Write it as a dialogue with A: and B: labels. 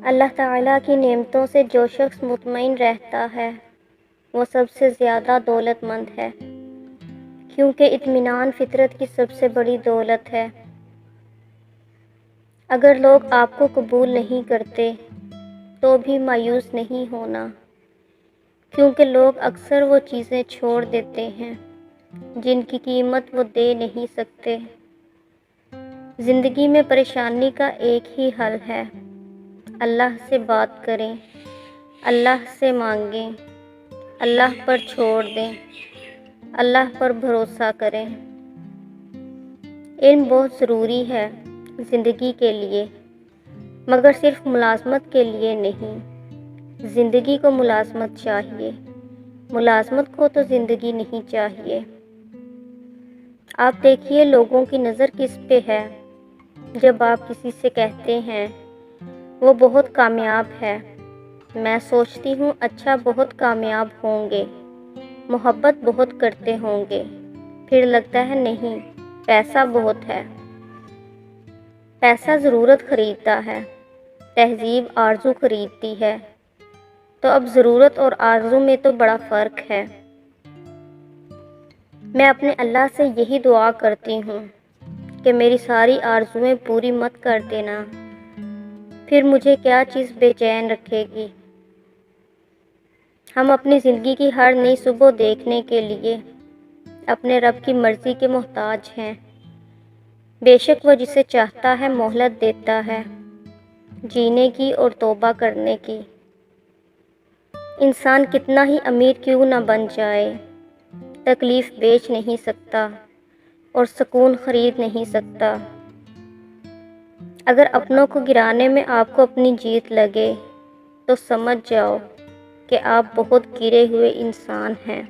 A: اللہ تعالیٰ کی نعمتوں سے جو شخص مطمئن رہتا ہے وہ سب سے زیادہ دولت مند ہے، کیونکہ اطمینان فطرت کی سب سے بڑی دولت ہے۔ اگر لوگ آپ کو قبول نہیں کرتے تو بھی مایوس نہیں ہونا، کیونکہ لوگ اکثر وہ چیزیں چھوڑ دیتے ہیں جن کی قیمت وہ دے نہیں سکتے۔ زندگی میں پریشانی کا ایک ہی حل ہے، اللہ سے بات کریں، اللہ سے مانگیں، اللہ پر چھوڑ دیں، اللہ پر بھروسہ کریں۔ علم بہت ضروری ہے زندگی کے لیے، مگر صرف ملازمت کے لیے نہیں۔ زندگی کو ملازمت چاہیے، ملازمت کو تو زندگی نہیں چاہیے۔ آپ دیکھیے لوگوں کی نظر کس پہ ہے؟ جب آپ کسی سے کہتے ہیں وہ بہت کامیاب ہے، میں سوچتی ہوں اچھا بہت کامیاب ہوں گے، محبت بہت کرتے ہوں گے، پھر لگتا ہے نہیں، پیسہ بہت ہے۔ پیسہ ضرورت خریدتا ہے، تہذیب آرزو خریدتی ہے، تو اب ضرورت اور آرزو میں تو بڑا فرق ہے۔ میں اپنے اللہ سے یہی دعا کرتی ہوں کہ میری ساری آرزوئیں پوری مت کر دینا، پھر مجھے کیا چیز بے چین رکھے گی۔ ہم اپنی زندگی کی ہر نئی صبح دیکھنے کے لیے اپنے رب کی مرضی کے محتاج ہیں۔ بے شک وہ جسے چاہتا ہے مہلت دیتا ہے جینے کی اور توبہ کرنے کی۔ انسان کتنا ہی امیر کیوں نہ بن جائے، تکلیف بیچ نہیں سکتا اور سکون خرید نہیں سکتا۔ اگر اپنوں کو گرانے میں آپ کو اپنی جیت لگے تو سمجھ جاؤ کہ آپ بہت گرے ہوئے انسان ہیں۔